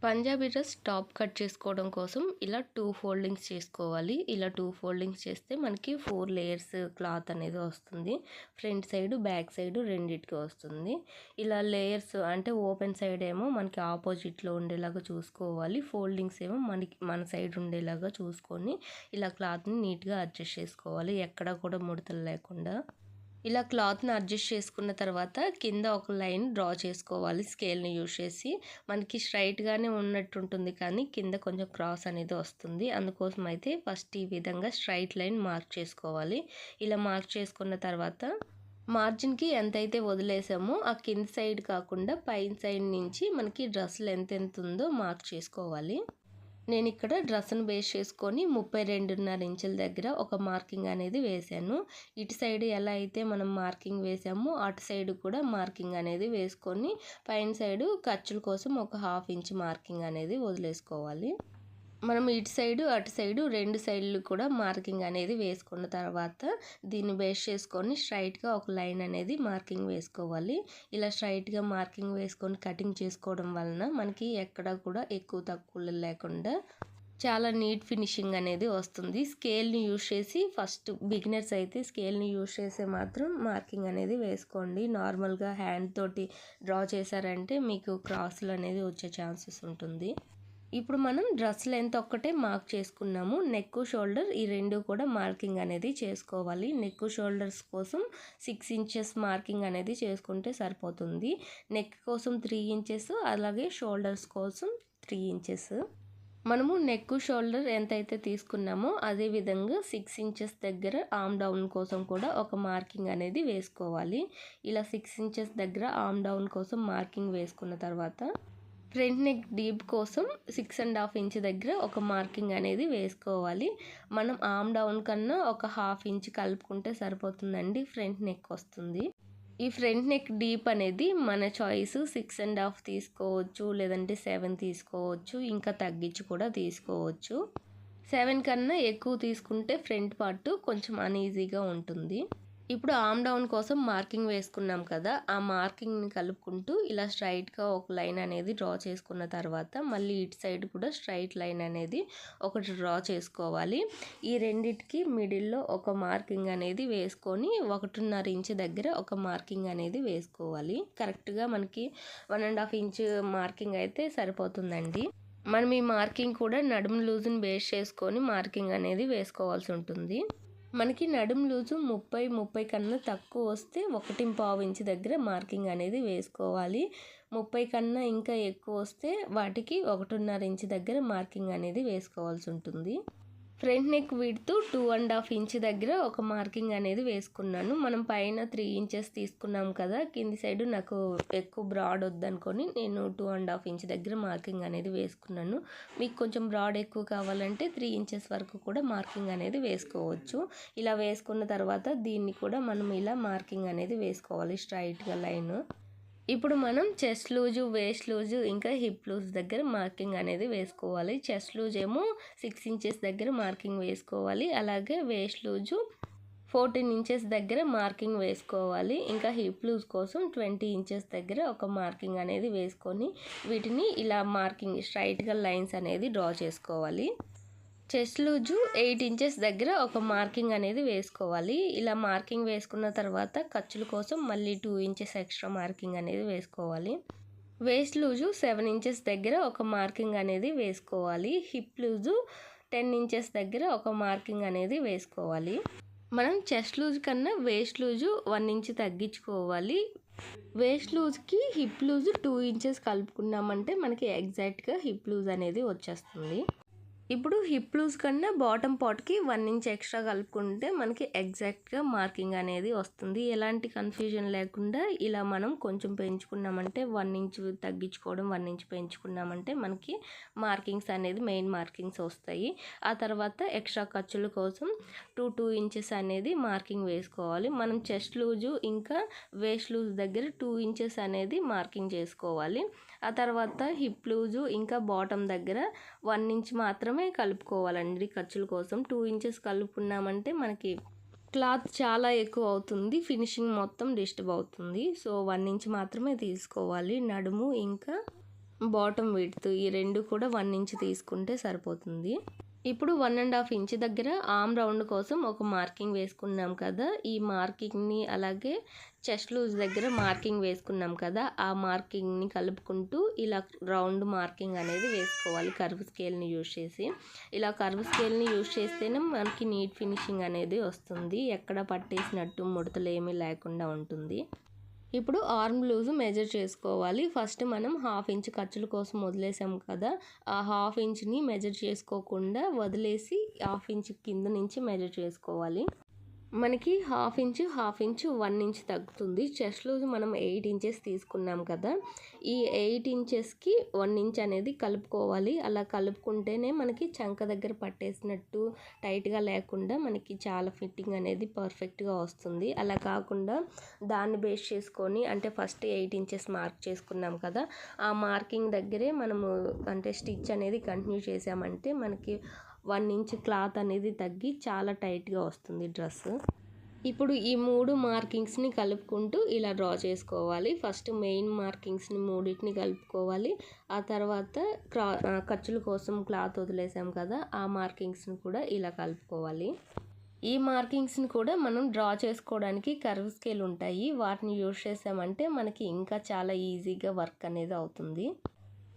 Punjabi dress top cut చేసుకోవడం కోసం ఇలా 2 ఫోల్డింగ్స్ చేసుకోవాలి. ఇలా 2 ఫోల్డింగ్స్ చేస్తే మనకి 4 లేయర్స్ క్లాత్ అనేది వస్తుంది. ఫ్రంట్ సైడ్, బ్యాక్ సైడ్ రెండిటికి వస్తుంది. ఇలా లేయర్స్ అంటే ఓపెన్ సైడ్ ఏమో మనకి ఆపోజిట్లో ఉండేలాగా చూసుకోవాలి. ఫోల్డింగ్స్ ఏమో మన సైడ్ ఉండేలాగా చూసుకొని ఇలా క్లాత్ని నీట్గా అడ్జస్ట్ చేసుకోవాలి. ఎక్కడ కూడా ముడతలు లేకుండా. ఇలా క్లాత్ని అడ్జస్ట్ చేసుకున్న తర్వాత కింద ఒక లైన్ డ్రా చేసుకోవాలి స్కేల్ని యూజ్ చేసి. మనకి స్ట్రైట్గానే ఉన్నట్టు ఉంటుంది కానీ కింద కొంచెం క్రాస్ అనేది వస్తుంది. అందుకోసం అయితే ఫస్ట్ ఈ విధంగా స్ట్రైట్ లైన్ మార్క్ చేసుకోవాలి. ఇలా మార్క్ చేసుకున్న తర్వాత మార్జిన్కి ఎంతైతే వదిలేసామో ఆ కింద సైడ్ కాకుండా పైన సైడ్ నుంచి మనకి డ్రెస్ లెంత్ ఎంత ఉందో మార్క్ చేసుకోవాలి. నేను ఇక్కడ డ్రెస్ను బేస్ చేసుకొని 32.5 ఇంచుల దగ్గర ఒక మార్కింగ్ అనేది వేసాను. ఇటు సైడ్ ఎలా అయితే మనం మార్కింగ్ వేసామో అటు సైడ్ కూడా మార్కింగ్ అనేది వేసుకొని పైన సైడు ఖర్చుల కోసం ఒక 1/2 ఇంచ్ మార్కింగ్ అనేది వదిలేసుకోవాలి. మనం ఇటు సైడు అటు సైడు రెండు సైడ్లు కూడా మార్కింగ్ అనేది వేసుకున్న తర్వాత దీన్ని బేస్ చేసుకొని స్ట్రైట్గా ఒక లైన్ అనేది మార్కింగ్ వేసుకోవాలి. ఇలా స్ట్రైట్గా మార్కింగ్ వేసుకొని కటింగ్ చేసుకోవడం వలన మనకి ఎక్కడ కూడా ఎక్కువ తక్కువలు లేకుండా చాలా నీట్ ఫినిషింగ్ అనేది వస్తుంది. స్కేల్ని యూజ్ చేసి ఫస్ట్ బిగినర్స్ అయితే స్కేల్ని యూజ్ చేసే మాత్రం మార్కింగ్ అనేది వేసుకోండి. నార్మల్గా హ్యాండ్ తోటి డ్రా చేశారంటే మీకు క్రాసులు అనేది వచ్చే ఛాన్సెస్ ఉంటుంది. ఇప్పుడు మనం డ్రెస్ లెంత్ ఒక్కటే మార్క్ చేసుకున్నాము. నెక్, షోల్డర్ ఈ రెండు కూడా మార్కింగ్ అనేది చేసుకోవాలి. నెక్, షోల్డర్స్ కోసం 6 ఇంచెస్ మార్కింగ్ అనేది చేసుకుంటే సరిపోతుంది. నెక్ కోసం 3 ఇంచెస్, అలాగే షోల్డర్స్ కోసం 3 ఇంచెస్. మనము నెక్, షోల్డర్ ఎంతైతే తీసుకున్నామో అదే విధంగా 6 ఇంచెస్ దగ్గర ఆర్మ్ డౌన్ కోసం కూడా ఒక మార్కింగ్ అనేది వేసుకోవాలి. ఇలా 6 ఇంచెస్ దగ్గర ఆర్మ్ డౌన్ కోసం మార్కింగ్ వేసుకున్న తర్వాత ఫ్రంట్ నెక్ డీప్ కోసం 6.5 ఇంచ్ దగ్గర ఒక మార్కింగ్ అనేది వేసుకోవాలి. మనం ఆర్మ్ డౌన్ కన్నా ఒక 1/2 ఇంచ్ కలుపుకుంటే సరిపోతుందండి, ఫ్రంట్ నెక్ వస్తుంది. ఈ ఫ్రంట్ నెక్ డీప్ అనేది మన చాయిస్. 6.5 తీసుకోవచ్చు, లేదంటే 7 తీసుకోవచ్చు, ఇంకా తగ్గించి కూడా తీసుకోవచ్చు. 7 కన్నా ఎక్కువ తీసుకుంటే ఫ్రంట్ పార్ట్ కొంచెం అన్ఈజీగా ఉంటుంది. ఇప్పుడు ఆర్మ్ డౌన్ కోసం మార్కింగ్ వేసుకున్నాం కదా, ఆ మార్కింగ్ని కలుపుకుంటూ ఇలా స్ట్రైట్గా ఒక లైన్ అనేది డ్రా చేసుకున్న తర్వాత మళ్ళీ ఇటు సైడ్ కూడా స్ట్రైట్ లైన్ అనేది ఒకటి డ్రా చేసుకోవాలి. ఈ రెండిటికి మిడిల్లో ఒక మార్కింగ్ అనేది వేసుకొని 1.5 ఇంచ్ దగ్గర ఒక మార్కింగ్ అనేది వేసుకోవాలి. కరెక్ట్గా మనకి 1.5 ఇంచ్ మార్కింగ్ అయితే సరిపోతుందండి. మనం ఈ మార్కింగ్ కూడా నడుము లూజుని బేస్ చేసుకొని మార్కింగ్ అనేది వేసుకోవాల్సి ఉంటుంది. మనకి నడుము లూజు 30 కన్నా తక్కువ వస్తే 1.5 ఇంచ్ దగ్గర మార్కింగ్ అనేది వేసుకోవాలి. 30 కన్నా ఇంకా ఎక్కువ వస్తే వాటికి 1.5 ఇంచ్ దగ్గర మార్కింగ్ అనేది వేసుకోవాల్సి ఉంటుంది. ఫ్రంట్ నెక్ విడ్త్ 2.5 ఇంచ్ దగ్గర ఒక మార్కింగ్ అనేది వేసుకున్నాను. మనం పైన 3 ఇంచెస్ తీసుకున్నాం కదా, కింది సైడ్ నాకు ఎక్కువ బ్రాడ్ వద్దనుకొని నేను 2.5 ఇంచ్ దగ్గర మార్కింగ్ అనేది వేసుకున్నాను. మీకు కొంచెం బ్రాడ్ ఎక్కువ కావాలంటే 3 ఇంచెస్ వరకు కూడా మార్కింగ్ అనేది వేసుకోవచ్చు. ఇలా వేసుకున్న తర్వాత దీన్ని కూడా మనం ఇలా మార్కింగ్ అనేది వేసుకోవాలి స్ట్రైట్గా లైన్. ఇప్పుడు మనం చెస్ట్ లూజు, వేస్ట్ లూజు, ఇంకా హిప్ లూజ్ దగ్గర మార్కింగ్ అనేది వేసుకోవాలి. చెస్ట్ లూజ్ ఏమో 6 ఇంచెస్ దగ్గర మార్కింగ్ వేసుకోవాలి. అలాగే వేస్ట్ లూజు 14 ఇంచెస్ దగ్గర మార్కింగ్ వేసుకోవాలి. ఇంకా హిప్ లూజ్ కోసం 20 ఇంచెస్ దగ్గర ఒక మార్కింగ్ అనేది వేసుకొని వీటిని ఇలా మార్కింగ్ స్ట్రైట్గా లైన్స్ అనేది డ్రా చేసుకోవాలి. చెస్ట్ లూజు 8 ఇంచెస్ దగ్గర ఒక మార్కింగ్ అనేది వేసుకోవాలి. ఇలా మార్కింగ్ వేసుకున్న తర్వాత ఖర్చుల కోసం మళ్ళీ 2 ఇంచెస్ ఎక్స్ట్రా మార్కింగ్ అనేది వేసుకోవాలి. వేస్ట్ లూజు 7 ఇంచెస్ దగ్గర ఒక మార్కింగ్ అనేది వేసుకోవాలి. హిప్ లూజు 10 ఇంచెస్ దగ్గర ఒక మార్కింగ్ అనేది వేసుకోవాలి. మనం చెస్ట్ లూజ్ కన్నా వేస్ట్ లూజు 1 ఇంచ్ తగ్గించుకోవాలి. వేస్ట్ లూజ్కి హిప్ లూజు 2 ఇంచెస్ కలుపుకున్నామంటే మనకి ఎగ్జాక్ట్గా హిప్ లూజ్ అనేది వచ్చేస్తుంది. ఇప్పుడు హిప్ లూజ్ కన్నా బాటమ్ పార్ట్కి 1 ఇంచ్ ఎక్స్ట్రా కలుపుకుంటే మనకి ఎగ్జాక్ట్గా మార్కింగ్ అనేది వస్తుంది. ఎలాంటి కన్ఫ్యూజన్ లేకుండా ఇలా మనం కొంచెం పెంచుకున్నామంటే 1 ఇంచ్ తగ్గించుకోవడం, 1 ఇంచ్ పెంచుకున్నామంటే మనకి మార్కింగ్స్ అనేది మెయిన్ మార్కింగ్స్ వస్తాయి. ఆ తర్వాత ఎక్స్ట్రా ఖర్చుల కోసం 2 ఇంచెస్ అనేది మార్కింగ్ వేసుకోవాలి. మనం చెస్ట్ లూజు ఇంకా వేస్ట్ లూజ్ దగ్గర 2 ఇంచెస్ అనేది మార్కింగ్ చేసుకోవాలి. ఆ తర్వాత హిప్ లూజు ఇంకా బాటమ్ దగ్గర 1 ఇంచ్ మాత్రమే కలుపుకోవాలండి ఖర్చుల కోసం. 2 ఇంచెస్ కలుపుకున్నామంటే మనకి క్లాత్ చాలా ఎక్కువ అవుతుంది, ఫినిషింగ్ మొత్తం డిస్టర్బ్ అవుతుంది. సో 1 ఇంచ్ మాత్రమే తీసుకోవాలి. నడుము ఇంకా బాటమ్ విడ్త్ ఈ రెండు కూడా 1 ఇంచ్ తీసుకుంటే సరిపోతుంది. ఇప్పుడు 1.5 ఇంచ్ దగ్గర ఆర్మ్ రౌండ్ కోసం ఒక మార్కింగ్ వేసుకున్నాం కదా, ఈ మార్కింగ్ని అలాగే చెస్ట్ లూజ్ దగ్గర మార్కింగ్ వేసుకున్నాం కదా, ఆ మార్కింగ్ని కలుపుకుంటూ ఇలా రౌండ్ మార్కింగ్ అనేది వేసుకోవాలి కర్వ్ స్కేల్ని యూజ్ చేసి. ఇలా కర్వ్ స్కేల్ని యూజ్ చేస్తేనే మనకి నీట్ ఫినిషింగ్ అనేది వస్తుంది, ఎక్కడ పట్టేసినట్టు ముడతలు ఏమీ లేకుండా ఉంటుంది. ఇప్పుడు ఆర్మ్ లూజ్ మెజర్ చేసుకోవాలి. ఫస్ట్ మనం 1/2 ఇంచ్ ఖర్చుల కోసం వదిలేసాం కదా, ఆ 1/2 ఇంచ్ని మెజర్ చేసుకోకుండా వదిలేసి 1/2 ఇంచ్ కింద నుంచి మెజర్ చేసుకోవాలి. మనకి 1/2 ఇంచ్ 1/2 ఇంచ్ 1 ఇంచ్ తగ్గుతుంది. చెస్ట్ లూజ్ మనం 8 ఇంచెస్ తీసుకున్నాం కదా, ఈ 8 ఇంచెస్కి 1 ఇంచ్ అనేది కలుపుకోవాలి. అలా కలుపుకుంటేనే మనకి చంక దగ్గర పట్టేసినట్టు టైట్గా లేకుండా మనకి చాలా ఫిట్టింగ్ అనేది పర్ఫెక్ట్గా వస్తుంది. అలా కాకుండా దాన్ని బేస్ చేసుకొని అంటే ఫస్ట్ 8 ఇంచెస్ మార్క్ చేసుకున్నాం కదా, ఆ మార్కింగ్ దగ్గరే మనము అంటే స్టిచ్ అనేది కంటిన్యూ చేసామంటే మనకి 1 ఇంచ్ క్లాత్ అనేది తగ్గి చాలా టైట్గా వస్తుంది డ్రెస్. ఇప్పుడు ఈ 3 మార్కింగ్స్ని కలుపుకుంటూ ఇలా డ్రా చేసుకోవాలి. ఫస్ట్ మెయిన్ మార్కింగ్స్ని మూడింటిని కలుపుకోవాలి. ఆ తర్వాత ఖర్చుల కోసం క్లాత్ వదిలేసాం కదా, ఆ మార్కింగ్స్ని కూడా ఇలా కలుపుకోవాలి. ఈ మార్కింగ్స్ని కూడా మనం డ్రా చేసుకోవడానికి కర్వ్ స్కేల్ ఉంటాయి, వాటిని యూజ్ చేసామంటే మనకి ఇంకా చాలా ఈజీగా వర్క్ అనేది అవుతుంది.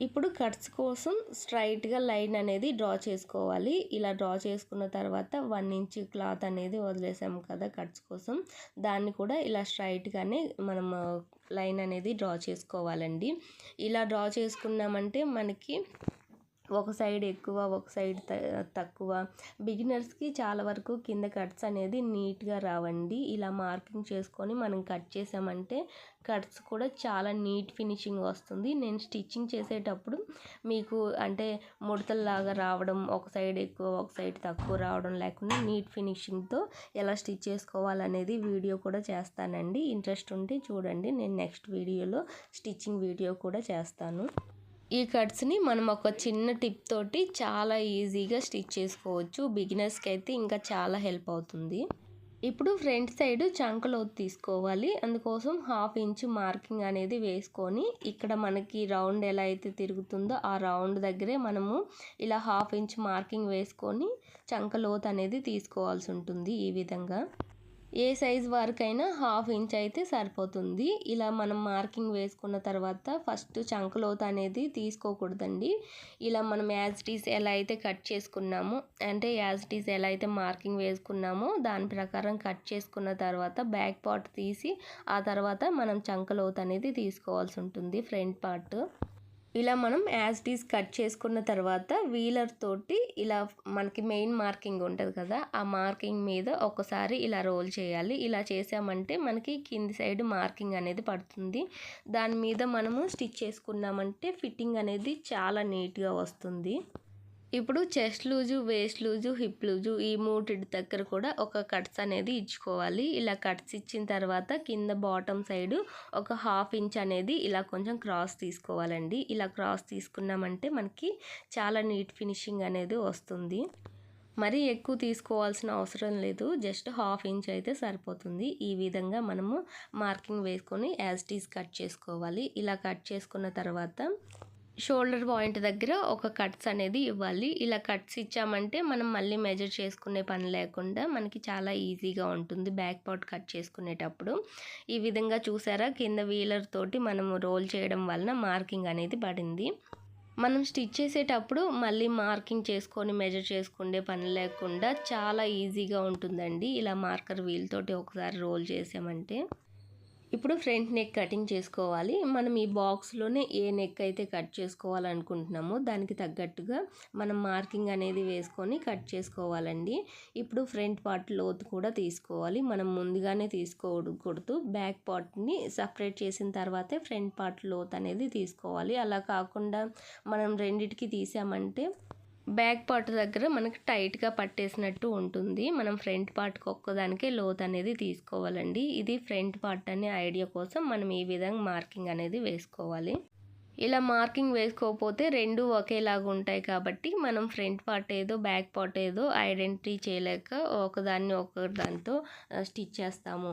ఇప్పుడు కట్స్ కోసం స్ట్రైట్గా లైన్ అనేది డ్రా చేసుకోవాలి. ఇలా డ్రా చేసుకున్న తర్వాత 1 ఇంచ్ క్లాత్ అనేది వదిలేసాము కదా కట్స్ కోసం, దాన్ని కూడా ఇలా స్ట్రైట్గానే మనం లైన్ అనేది డ్రా చేసుకోవాలండి. ఇలా డ్రా చేసుకున్నామంటే మనకి ఒక సైడ్ ఎక్కువ ఒక సైడ్ తక్కువ, బిగినర్స్కి చాలా వరకు కింద కట్స్ అనేది నీట్గా రావండి. ఇలా మార్కింగ్ చేసుకొని మనం కట్ చేసామంటే కట్స్ కూడా చాలా నీట్ ఫినిషింగ్ వస్తుంది. నేను స్టిచ్చింగ్ చేసేటప్పుడు మీకు అంటే ముడతల్లాగా రావడం, ఒక సైడ్ ఎక్కువ ఒక సైడ్ తక్కువ రావడం లేకుండా నీట్ ఫినిషింగ్తో ఎలా స్టిచ్ చేసుకోవాలనేది వీడియో కూడా చేస్తానండి. ఇంట్రెస్ట్ ఉంటే చూడండి, నేను నెక్స్ట్ వీడియోలో స్టిచ్చింగ్ వీడియో కూడా చేస్తాను. ఈ కట్స్ని మనం ఒక చిన్న టిప్ తోటి చాలా ఈజీగా స్టిచ్ చేసుకోవచ్చు. బిగినర్స్కి అయితే ఇంకా చాలా హెల్ప్ అవుతుంది. ఇప్పుడు ఫ్రంట్ సైడ్ చంక లోతు తీసుకోవాలి. అందుకోసం 1/2 ఇంచ్ మార్కింగ్ అనేది వేసుకొని ఇక్కడ మనకి రౌండ్ ఎలా అయితే తిరుగుతుందో ఆ రౌండ్ దగ్గరే మనము ఇలా 1/2 ఇంచ్ మార్కింగ్ వేసుకొని చంక లోతు అనేది తీసుకోవాల్సి ఉంటుంది. ఈ విధంగా ఏ సైజ్ వారికైనా 1/2 ఇంచ్ అయితే సరిపోతుంది. ఇలా మనం మార్కింగ్ వేసుకున్న తర్వాత ఫస్ట్ చంక లోతు అనేది తీసుకోకూడదండి. ఇలా మనం యాజ్ ఇట్ ఈస్ ఎలా అయితే కట్ చేసుకున్నామో అంటే యాజ్ ఇట్ ఈస్ ఎలా అయితే మార్కింగ్ వేసుకున్నామో దాని ప్రకారం కట్ చేసుకున్న తర్వాత బ్యాక్ పార్ట్ తీసి ఆ తర్వాత మనం చంక లోతు అనేది తీసుకోవాల్సి ఉంటుంది ఫ్రంట్ పార్ట్. ఇలా మనం యాజ్ ఇట్ ఈస్ కట్ చేసుకున్న తర్వాత వీలర్ తోటి ఇలా మనకి మెయిన్ మార్కింగ్ ఉంటుంది కదా, ఆ మార్కింగ్ మీద ఒకసారి ఇలా రోల్ చేయాలి. ఇలా చేసామంటే మనకి కింది సైడ్ మార్కింగ్ అనేది పడుతుంది. దాని మీద మనము స్టిచ్ చేసుకున్నామంటే ఫిట్టింగ్ అనేది చాలా నీట్గా వస్తుంది. ఇప్పుడు chest loose, waste loose, hip loose ఈ మూటిటి దగ్గర కూడా ఒక కట్స్ అనేది ఇచ్చుకోవాలి. ఇలా కట్స్ ఇచ్చిన తర్వాత కింద బాటమ్ సైడ్ ఒక 1/2 ఇంచ్ అనేది ఇలా కొంచెం క్రాస్ తీసుకోవాలండి. ఇలా క్రాస్ తీసుకున్నామంటే మనకి చాలా నీట్ ఫినిషింగ్ అనేది వస్తుంది. మరీ ఎక్కువ తీసుకోవాల్సిన అవసరం లేదు, జస్ట్ 1/2 ఇంచ్ అయితే సరిపోతుంది. ఈ విధంగా మనము మార్కింగ్ వేసుకొని యాజ్ ఇట్ ఈస్ కట్ చేసుకోవాలి. ఇలా కట్ చేసుకున్న తర్వాత షోల్డర్ పాయింట్ దగ్గర ఒక కట్స్ అనేది ఇవ్వాలి. ఇలా కట్స్ ఇచ్చామంటే మనం మళ్ళీ మెజర్ చేసుకునే పని లేకుండా మనకి చాలా ఈజీగా ఉంటుంది బ్యాక్ పార్ట్ కట్ చేసుకునేటప్పుడు. ఈ విధంగా చూసారా, కింద వీలర్ తోటి మనము రోల్ చేయడం వలన మార్కింగ్ అనేది పడింది. మనం స్టిచ్ చేసేటప్పుడు మళ్ళీ మార్కింగ్ చేసుకొని మెజర్ చేసుకునే పని లేకుండా చాలా ఈజీగా ఉంటుందండి ఇలా మార్కర్ వీల్ తోటి ఒకసారి రోల్ చేసామంటే. ఇప్పుడు ఫ్రంట్ నెక్ కటింగ్ చేసుకోవాలి. మనం ఈ బాక్స్లోనే ఏ నెక్ అయితే కట్ చేసుకోవాలనుకుంటున్నామో దానికి తగ్గట్టుగా మనం మార్కింగ్ అనేది వేసుకొని కట్ చేసుకోవాలండి. ఇప్పుడు ఫ్రంట్ పార్ట్ లోతు కూడా తీసుకోవాలి. మనం ముందుగానే తీసుకోకూడదు, బ్యాక్ పార్ట్ని సపరేట్ చేసిన తర్వాతే ఫ్రంట్ పార్ట్ లోతు అనేది తీసుకోవాలి. అలా కాకుండా మనం రెండిటికి తీసామంటే బ్యాక్ పార్ట్ దగ్గర మనకి టైట్గా పట్టేసినట్టు ఉంటుంది. మనం ఫ్రంట్ పార్ట్కి ఒక్కదానికే లోతు అనేది తీసుకోవాలండి. ఇది ఫ్రంట్ పార్ట్ అనే ఐడియా కోసం మనం ఈ విధంగా మార్కింగ్ అనేది వేసుకోవాలి. ఇలా మార్కింగ్ వేసుకోకపోతే రెండు ఒకేలాగా ఉంటాయి కాబట్టి మనం ఫ్రంట్ పార్ట్ ఏదో బ్యాక్ పార్ట్ ఏదో ఐడెంటిటీ చేయలేక ఒకదాన్ని ఒకదానితో స్టిచ్ చేస్తాము.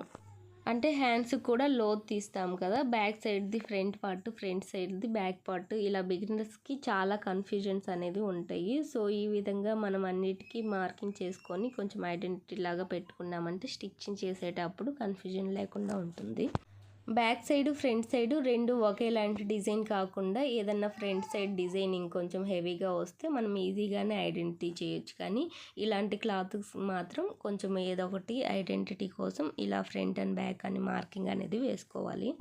అంటే హ్యాండ్స్ కూడా లోతు తీస్తాం కదా, బ్యాక్ సైడ్ది ఫ్రంట్ పార్ట్, ఫ్రంట్ సైడ్ది బ్యాక్ పార్ట్, ఇలా బిగినర్స్కి చాలా కన్ఫ్యూజన్స్ అనేది ఉంటాయి. సో ఈ విధంగా మనం అన్నిటికీ మార్కింగ్ చేసుకొని కొంచెం ఐడెంటిటీ లాగా పెట్టుకున్నామంటే స్టిచ్చింగ్ చేసేటప్పుడు కన్ఫ్యూజన్ లేకుండా ఉంటుంది. బ్యాక్ సైడ్ ఫ్రంట్ సైడ్ రెండు ఒకేలాంటి డిజైన్ కాకుండా ఏదన్నా ఫ్రంట్ సైడ్ డిజైన్ ఇంకొంచెం హెవీగా వస్తే మనం ఈజీగానే ఐడెంటిటీ చేయొచ్చు. కానీ ఇలాంటి క్లాత్స్ మాత్రం కొంచెం ఏదో ఒకటి ఐడెంటిటీ కోసం ఇలా ఫ్రంట్ అండ్ బ్యాక్ అని మార్కింగ్ అనేది వేసుకోవాలి.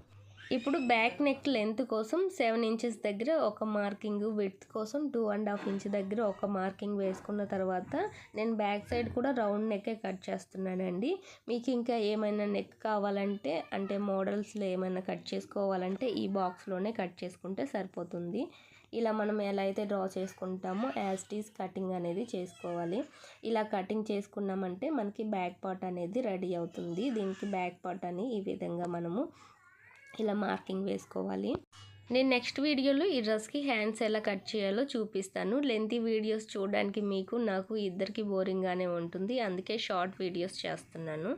ఇప్పుడు బ్యాక్ నెక్ లెంత్ కోసం 7 ఇంచెస్ దగ్గర ఒక మార్కింగ్, విడ్త్ కోసం 2.5 ఇంచ్ దగ్గర ఒక మార్కింగ్ వేసుకున్న తర్వాత నేను బ్యాక్ సైడ్ కూడా రౌండ్ నెక్కే కట్ చేస్తున్నానండి. మీకు ఇంకా ఏమైనా నెక్ కావాలంటే, అంటే మోడల్స్లో ఏమైనా కట్ చేసుకోవాలంటే ఈ బాక్స్లోనే కట్ చేసుకుంటే సరిపోతుంది. ఇలా మనం ఎలా అయితే డ్రా చేసుకుంటామో యాజ్ ఇట్ ఈజ్ కటింగ్ అనేది చేసుకోవాలి. ఇలా కటింగ్ చేసుకున్నామంటే మనకి బ్యాక్ పార్ట్ అనేది రెడీ అవుతుంది. దీనికి బ్యాక్ పార్ట్ అని ఈ విధంగా మనము ఇలా మార్కింగ్ వేసుకోవాలి. నేను నెక్స్ట్ వీడియోలో ఈ డ్రెస్కి హ్యాండ్స్ ఎలా కట్ చేయాలో చూపిస్తాను. లెంతీ వీడియోస్ చూడడానికి మీకు నాకు ఇద్దరికి బోరింగ్గానే ఉంటుంది, అందుకే షార్ట్ వీడియోస్ చేస్తున్నాను.